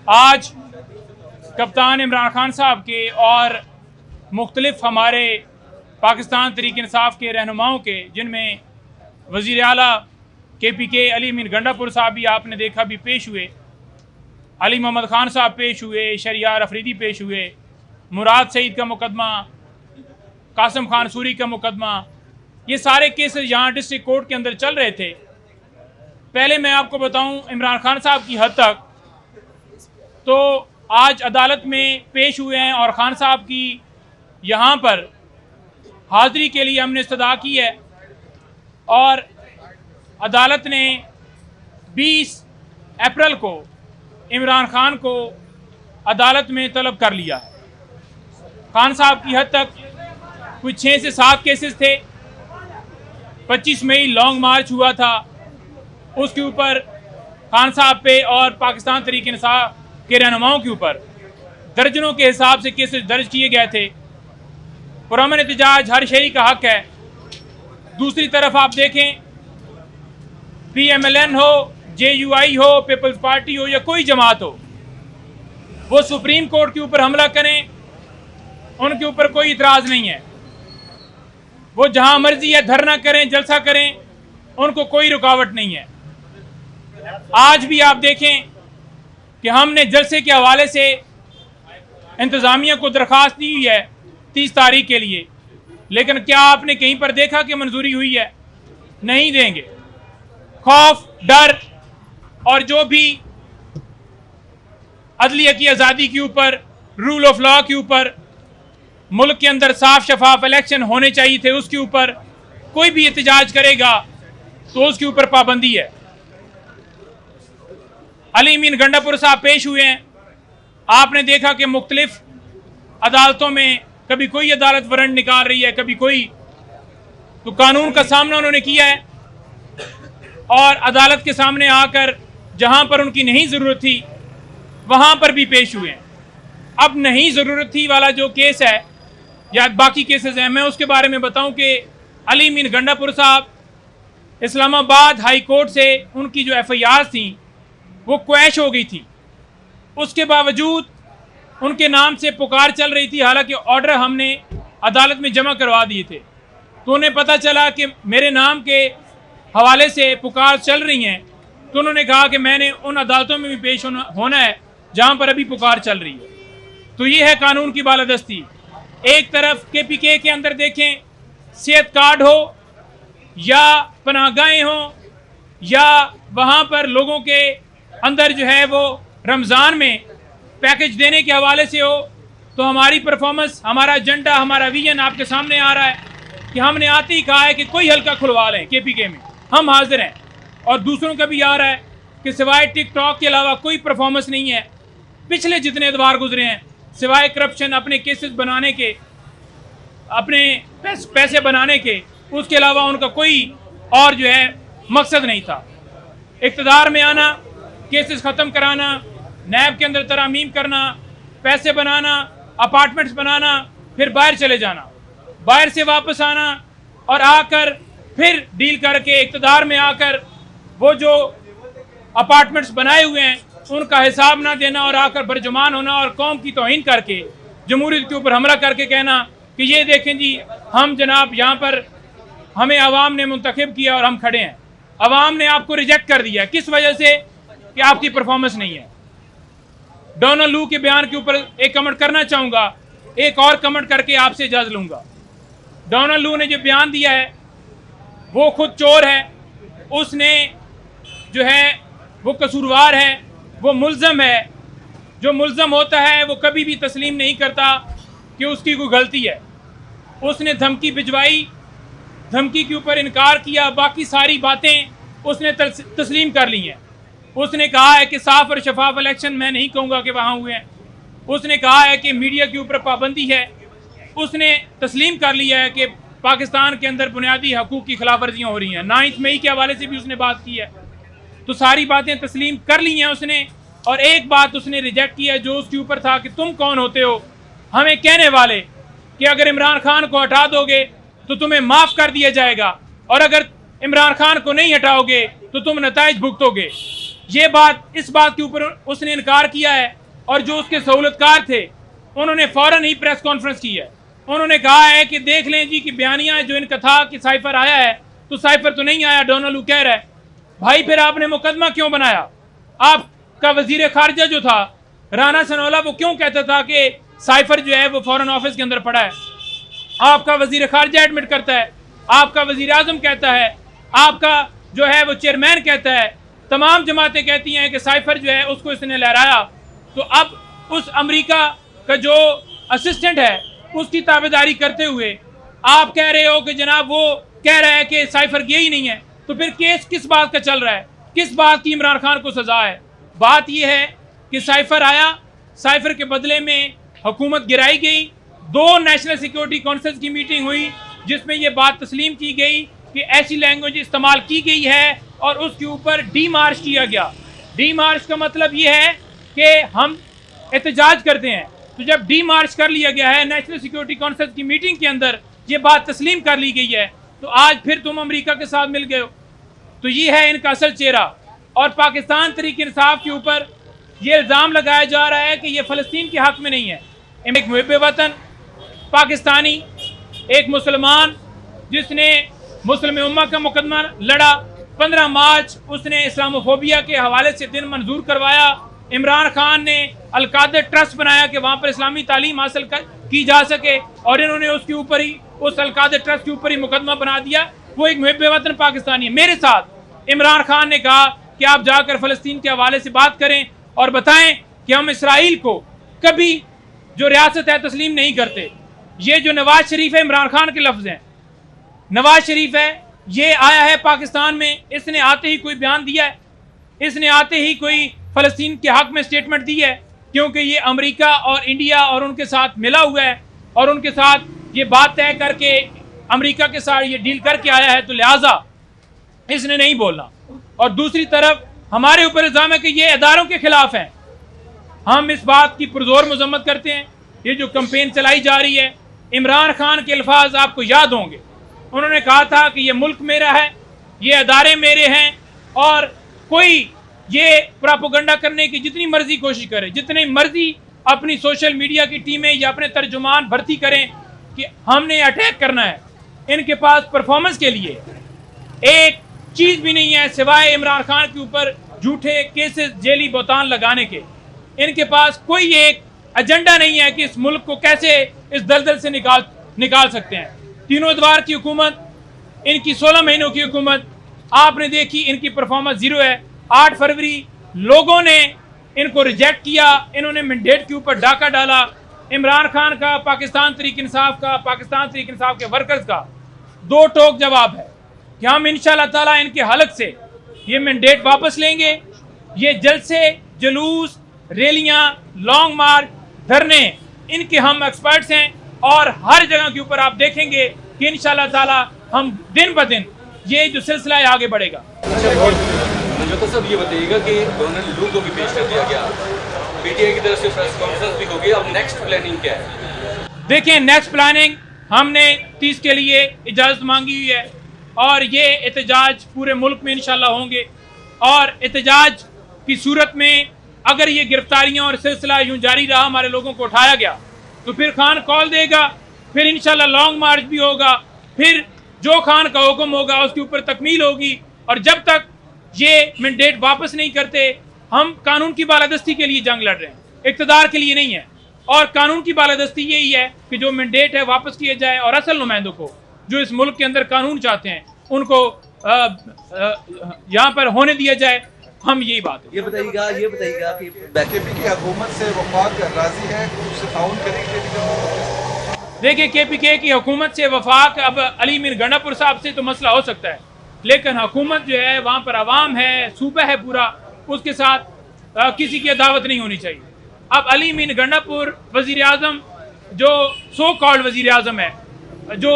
आज कप्तान इमरान खान साहब के और मुख्तलिफ हमारे पाकिस्तान तहरीक इंसाफ के रहनुमाओं के, जिनमें वज़ीर आला KPK अली अमीन गंडापुर साहब भी आपने देखा भी पेश हुए, अली मोहम्मद खान साहब पेश हुए, शरियार अफरीदी पेश हुए, मुराद सईद का मुकदमा, कासिम खान सूरी का मुकदमा, ये सारे केसेस यहाँ डिस्ट्रिक्ट कोर्ट के अंदर चल रहे थे। पहले मैं आपको बताऊं, इमरान खान साहब की हद तक तो आज अदालत में पेश हुए हैं और खान साहब की यहाँ पर हाज़िरी के लिए हमने इस्तदा की है और अदालत ने 20 अप्रैल को इमरान खान को अदालत में तलब कर लिया है। खान साहब की हद तक कुछ 6 से 7 केसेस थे। 25 मई लॉन्ग मार्च हुआ था, उसके ऊपर खान साहब पे और पाकिस्तान तहरीक इंसाफ के रहनुमाओं के ऊपर दर्जनों के हिसाब से केसेस दर्ज किए गए थे। पुरअमन एहतजाज हर शहरी का हक है। दूसरी तरफ आप देखें, PMLN हो, JUI हो, पीपल्स पार्टी हो या कोई जमात हो, वो सुप्रीम कोर्ट के ऊपर हमला करें, उनके ऊपर कोई इतराज़ नहीं है। वो जहां मर्जी है धरना करें, जलसा करें, उनको कोई रुकावट नहीं है। आज भी आप देखें कि हमने जलसे के हवाले से इंतज़ामिया को दरख्वास्त दी हुई है 30 तारीख के लिए, लेकिन क्या आपने कहीं पर देखा कि मंजूरी हुई है? नहीं देंगे। खौफ, डर और जो भी अदलिया की आज़ादी के ऊपर, रूल ऑफ लॉ के ऊपर, मुल्क के अंदर साफ शफाफ इलेक्शन होने चाहिए थे, उसके ऊपर कोई भी एहतजाज करेगा तो उसके ऊपर पाबंदी है। अली अमीन गंडापुर साहब पेश हुए हैं। आपने देखा कि मुख्तलिफ अदालतों में कभी कोई अदालत वारंट निकाल रही है, कभी कोई, तो कानून का सामना उन्होंने किया है और अदालत के सामने आकर जहां पर उनकी नहीं ज़रूरत थी वहां पर भी पेश हुए हैं। अब नहीं ज़रूरत थी वाला जो केस है या बाकी केसेस हैं, मैं उसके बारे में बताऊं कि अली अमीन गंडापुर साहब इस्लामाबाद हाई कोर्ट से उनकी जो FIR थी वो क्वैश हो गई थी। उसके बावजूद उनके नाम से पुकार चल रही थी, हालांकि ऑर्डर हमने अदालत में जमा करवा दिए थे। तो उन्हें पता चला कि मेरे नाम के हवाले से पुकार चल रही हैं, तो उन्होंने कहा कि मैंने उन अदालतों में भी पेश होना है जहां पर अभी पुकार चल रही है। तो ये है कानून की बालादस्ती। एक तरफ KPK के अंदर देखें, सेहत कार्ड हो या पनाहगाहें हो या वहाँ पर लोगों के अंदर जो है वो रमज़ान में पैकेज देने के हवाले से हो, तो हमारी परफॉर्मेंस, हमारा एजेंडा, हमारा विजन आपके सामने आ रहा है कि हमने आते ही कहा है कि कोई हल्का खुलवा लें KPK में, हम हाजिर हैं। और दूसरों का भी आ रहा है कि सिवाय टिकटॉक के अलावा कोई परफॉर्मेंस नहीं है। पिछले जितने एतवार गुजरे हैं, सिवाय करप्शन, अपने केसेस बनाने के, अपने पैसे बनाने के, उसके अलावा उनका कोई और जो है मकसद नहीं था। इक़्तिदार में आना, केसेस ख़त्म कराना, नैब के अंदर तरामीम करना, पैसे बनाना, अपार्टमेंट्स बनाना, फिर बाहर चले जाना, बाहर से वापस आना और आकर फिर डील करके इक़्तिदार में आकर वो जो अपार्टमेंट्स बनाए हुए हैं उनका हिसाब ना देना और आकर बरजुमान होना और कौम की तौहीन करके जमहूरियत के ऊपर हमला करके कहना कि ये देखें जी, हम जनाब यहाँ पर हमें आवाम ने मुंतखब किया और हम खड़े हैं। आवाम ने आपको रिजेक्ट कर दिया। किस वजह से? कि आपकी परफॉर्मेंस नहीं है। डोनाल्ड लू के बयान के ऊपर एक कमेंट करना चाहूँगा, एक और कमेंट करके आपसे इजाज़त लूँगा। डोनाल्ड लू ने जो बयान दिया है वो खुद चोर है, उसने जो है वो कसूरवार है, वो मुल्ज़म है। जो मुल्ज़म होता है वो कभी भी तस्लीम नहीं करता कि उसकी कोई गलती है। उसने धमकी भिजवाई, धमकी के ऊपर इनकार किया, बाकी सारी बातें उसने तस्लीम कर ली हैं। उसने कहा है कि साफ और शफाफ इलेक्शन, मैं नहीं कहूँगा कि वहाँ हुए हैं। उसने कहा है कि मीडिया के ऊपर पाबंदी है। उसने तस्लीम कर लिया है कि पाकिस्तान के अंदर बुनियादी हकूक़ की खिलाफ वर्जियाँ हो रही हैं। 9 मई के हवाले से भी उसने बात की है। तो सारी बातें तस्लीम कर ली हैं उसने, और एक बात उसने रिजेक्ट की है जो उसके ऊपर था कि तुम कौन होते हो हमें कहने वाले कि अगर इमरान खान को हटा दोगे तो तुम्हें माफ़ कर दिया जाएगा और अगर इमरान खान को नहीं हटाओगे तो तुम नताइज भुगतोगे। ये बात, इस बात के ऊपर उसने इनकार किया है और जो उसके सहूलतकार थे उन्होंने फ़ौरन ही प्रेस कॉन्फ्रेंस की है। उन्होंने कहा है कि देख लें जी कि बयानिया जो इनका था कि साइफर आया है, तो साइफर तो नहीं आया, डोनाल्ड कह रहा है। भाई फिर आपने मुकदमा क्यों बनाया? आपका वजीर खारजा जो था राना सनोला, वो क्यों कहता था कि साइफर जो है वो फॉरेन ऑफिस के अंदर पड़ा है? आपका वजीर खारजा एडमिट करता है, आपका वजीर आजम कहता है, आपका जो है वो चेयरमैन कहता है, तमाम जमातें कहती हैं कि साइफर जो है उसको इसने लहराया। तो अब उस अमेरिका का जो असिस्टेंट है उसकी ताबेदारी करते हुए आप कह रहे हो कि जनाब वो कह रहा है कि साइफर गया ही नहीं है। तो फिर केस किस बात का चल रहा है? किस बात की इमरान खान को सजा है? बात यह है कि साइफर आया, साइफर के बदले में हुकूमत गिराई गई। 2 नेशनल सिक्योरिटी काउंसिल की मीटिंग हुई जिसमें यह बात तस्लीम की गई कि ऐसी लैंग्वेज इस्तेमाल की गई है और उसके ऊपर डी मार्च किया गया। डी मार्च का मतलब ये है कि हम एहतजाज करते हैं। तो जब डी मार्च कर लिया गया है, नेशनल सिक्योरिटी काउंसिल की मीटिंग के अंदर ये बात तस्लीम कर ली गई है, तो आज फिर तुम अमेरिका के साथ मिल गए हो। तो ये है इनका असल चेहरा। और पाकिस्तान तहरीक इंसाफ के ऊपर ये इल्ज़ाम लगाया जा रहा है कि ये फ़लस्तीन के हक़ में नहीं है। एक मुहिब वतन पाकिस्तानी, एक मुसलमान जिसने मुस्लिम उम्मा का मुकदमा लड़ा, 15 मार्च उसने इस्लामोफोबिया के हवाले से दिन मंजूर करवाया। इमरान खान ने अल-कादर ट्रस्ट बनाया कि वहाँ पर इस्लामी तालीम हासिल की जा सके और इन्होंने उसके ऊपर ही, उस अल-कादर ट्रस्ट के ऊपर ही मुकदमा बना दिया। वो एक मुहिब वतन पाकिस्तानी है। मेरे साथ इमरान खान ने कहा कि आप जाकर फ़लस्तीन के हवाले से बात करें और बताएं कि हम इसराइल को कभी जो रियासत है तस्लीम नहीं करते। ये जो नवाज शरीफ है, इमरान खान के लफ्ज़ हैं, नवाज शरीफ है, ये आया है पाकिस्तान में, इसने आते ही कोई बयान दिया है? इसने आते ही कोई फ़लस्तीन के हक़ में स्टेटमेंट दी है? क्योंकि ये अमेरिका और इंडिया और उनके साथ मिला हुआ है और उनके साथ ये बात तय करके अमेरिका के साथ ये डील करके आया है, तो लिहाजा इसने नहीं बोलना। और दूसरी तरफ हमारे ऊपर इल्ज़ाम है कि ये इदारों के खिलाफ हैं। हम इस बात की पुरजोर मजम्मत करते हैं। ये जो कैंपेन चलाई जा रही है, इमरान खान के अल्फाज आपको याद होंगे। उन्होंने कहा था कि ये मुल्क मेरा है, ये अदारे मेरे हैं, और कोई ये प्रोपेगेंडा करने की जितनी मर्जी कोशिश करे, जितनी मर्जी अपनी सोशल मीडिया की टीमें या अपने तर्जुमान भर्ती करें कि हमने अटैक करना है, इनके पास परफॉर्मेंस के लिए एक चीज़ भी नहीं है सिवाय इमरान खान के ऊपर झूठे केसेस, जेली बोतान लगाने के। इनके पास कोई एक एजेंडा नहीं है कि इस मुल्क को कैसे इस दलदल से निकाल सकते हैं। तीनों इतवार की हुकूमत, इनकी 16 महीनों की हुकूमत आपने देखी, इनकी परफॉर्मेंस ज़ीरो है। 8 फरवरी लोगों ने इनको रिजेक्ट किया, इन्होंने मैंडेट के ऊपर डाका डाला। इमरान खान का, पाकिस्तान तहरीक इंसाफ का, पाकिस्तान तहरीक इंसाफ के वर्कर्स का 2 टोक जवाब है कि हम इंशाअल्लाह ताला इनके हलक से ये मैंडेट वापस लेंगे। ये जलसे, जुलूस, रैलियाँ, लॉन्ग मार्च, धरने, इनके हम एक्सपर्ट्स हैं और हर जगह के ऊपर आप देखेंगे कि इंशाअल्लाह ताला हम दिन ब दिन ये जो सिलसिला है आगे बढ़ेगा। तो सब ये बताइएगा कि डोनाल्ड लू को भी पेश कर दिया गया, पीटीआई की तरफ से प्रेस कॉन्फ्रेंस भी हो गई, अब नेक्स्ट प्लानिंग क्या है? देखिए, नेक्स्ट प्लानिंग हमने 30 के लिए इजाज़त मांगी हुई है और ये एहतजाज पूरे मुल्क में इंशाल्लाह होंगे। और एहतजाज की सूरत में अगर ये गिरफ्तारियां और सिलसिला यूं जारी रहा, हमारे लोगों को उठाया गया, तो फिर खान कॉल देगा, फिर इंशाल्लाह लॉन्ग मार्च भी होगा, फिर जो खान का हुक्म होगा उसके ऊपर तकमील होगी। और जब तक ये मैंडेट वापस नहीं करते, हम कानून की बालादस्ती के लिए जंग लड़ रहे हैं, इक़्तिदार के लिए नहीं है। और कानून की बालादस्ती यही है कि जो मैंडेट है वापस किया जाए और असल नुमाइंदों को, जो इस मुल्क के अंदर कानून चाहते हैं, उनको यहाँ पर होने दिया जाए। हम यही बात है। ये बताइएगा कि केपी की हुकूमत से वफाक राजी है, उससे ताउन करेंगे? देखिए, केपीके की हुकूमत से वफाक, अब अली मीर गंडापुर साहब से तो मसला हो सकता है, लेकिन हुकूमत जो है वहाँ पर आवाम है, सूबा है पूरा, उसके साथ किसी की दावत नहीं होनी चाहिए। अब अली मीर गंडापुर वज़ीर आज़म, जो सो कॉल्ड वज़ीर आज़म है, जो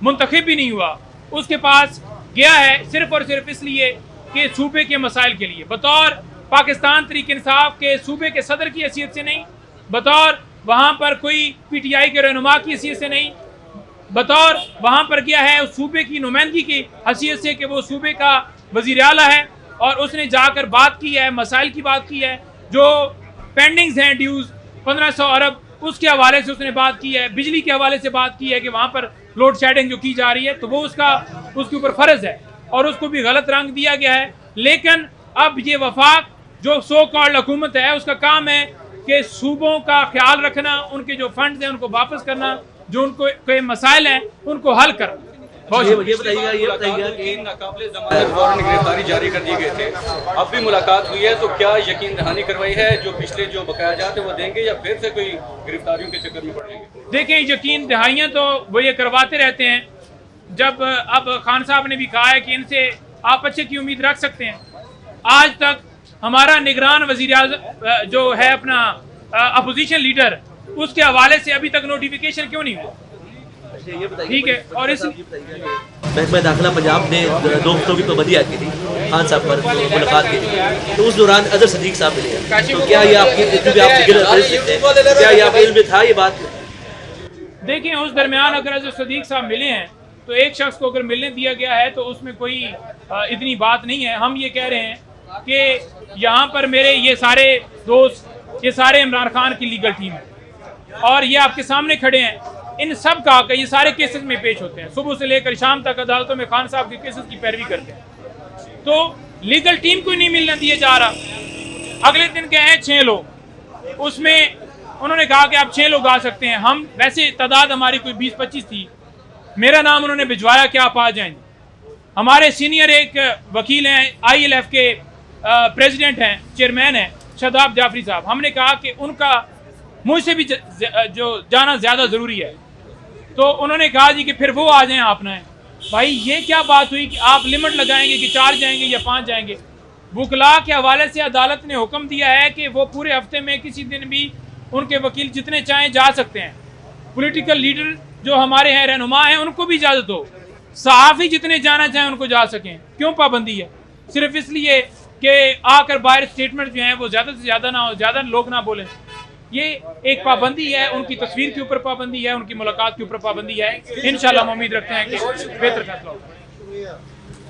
मुंतखब भी नहीं हुआ, उसके पास गया है सिर्फ़ और सिर्फ इसलिए कि सूबे के मसाइल के लिए, बतौर पाकिस्तान तहरीक इंसाफ के सूबे के सदर की हैसियत से नहीं, बतौर वहाँ पर कोई पीटीआई के रहनुमा की हैसियत से नहीं, बतौर वहाँ पर गया है उस सूबे की नुमाइंदगी की हैसियत से कि वो सूबे का वज़ीर आला है और उसने जाकर बात की है, मसाइल की बात की है, जो पेंडिंग्स हैं ड्यूज 1500 अरब, उसके हवाले से उसने बात की है, बिजली के हवाले से बात की है कि वहाँ पर लोड शेडिंग जो की जा रही है, तो वो उसके ऊपर फ़र्ज़ है और उसको भी गलत रंग दिया गया है। लेकिन अब ये वफाक जो सो कॉल्ड हुकूमत है, उसका काम है कि सूबों का ख्याल रखना, उनके जो फंड्स हैं उनको वापस करना, जो उनको कोई मसाइल हैं उनको हल करना। ये बताइएगा कि नाकाबिले ज़मानत वारंट गिरफ्तारी जारी कर दिए गए थे, अब भी मुलाकात हुई है, तो क्या यकीन दहानी करवाई है, जो पिछले जो बकाया जाते वो देंगे या फिर से कोई गिरफ्तारियों के चक्कर में पड़ेंगे? देखें, यकीन दहाइयाँ तो वो ये करवाते रहते हैं। जब अब खान साहब ने भी कहा है कि इनसे आप अच्छे की उम्मीद रख सकते हैं। आज तक हमारा निगरान वज़ीर आज़म जो है अपना अपोजिशन लीडर, उसके हवाले से अभी तक नोटिफिकेशन क्यों नहीं हुआ? ये बताइए, ठीक है। और इस महकमा दाखिला पंजाब ने 2 हफ्तों की पाबंदी की थी खान साहब पर मुलाकात की थी, तो उस दौरान अजहर सदीक साहब मिले हैं, तो क्या ये आपकी क्या ये आपके इल्म में था ये बात? देखें, उस दरमियान अगर अजहर सदीक साहब मिले हैं तो एक शख्स को अगर मिलने दिया गया है तो उसमें कोई इतनी बात नहीं है। हम ये कह रहे हैं कि यहाँ पर मेरे ये सारे दोस्त, ये सारे इमरान खान की लीगल टीम है और ये आपके सामने खड़े हैं। इन सब का ये सारे केसेस में पेश होते हैं, सुबह से लेकर शाम तक अदालतों में खान साहब के केसेस की पैरवी करते हैं। तो लीगल टीम को नहीं मिलने दिया जा रहा। अगले दिन गए हैं 6 लोग, उसमें उन्होंने कहा कि आप 6 लोग आ सकते हैं। हम वैसे तादाद हमारी कोई 20-25 थी, मेरा नाम उन्होंने भिजवाया कि आप आ जाएंगे। हमारे सीनियर एक वकील हैं, ILF के प्रेसिडेंट हैं, चेयरमैन हैं, शादाब जाफरी साहब। हमने कहा कि उनका मुझसे भी जो जाना ज़्यादा ज़रूरी है, तो उन्होंने कहा जी कि फिर वो आ जाएं आप ना। भाई ये क्या बात हुई कि आप लिमिट लगाएंगे कि 4 जाएंगे या 5 जाएंगे? वकला के हवाले से अदालत ने हुक्म दिया है कि वो पूरे हफ्ते में किसी दिन भी उनके वकील जितने चाहें जा सकते हैं। पॉलिटिकल लीडर जो हमारे हैं, रहनुमा हैं, उनको भी इजाज़त हो। सहाफ़ी जितने जाना चाहें उनको जा सकें। क्यों पाबंदी है? सिर्फ इसलिए कि आकर बाहर स्टेटमेंट जो हैं वो ज़्यादा से ज़्यादा ना हो, ज़्यादा लोग ना बोलें। ये एक पाबंदी है, उनकी तस्वीर के ऊपर पाबंदी है, उनकी मुलाकात के ऊपर पाबंदी है। इंशाल्लाह हम उम्मीद रखते हैं कि बेहतर फैसला होगा।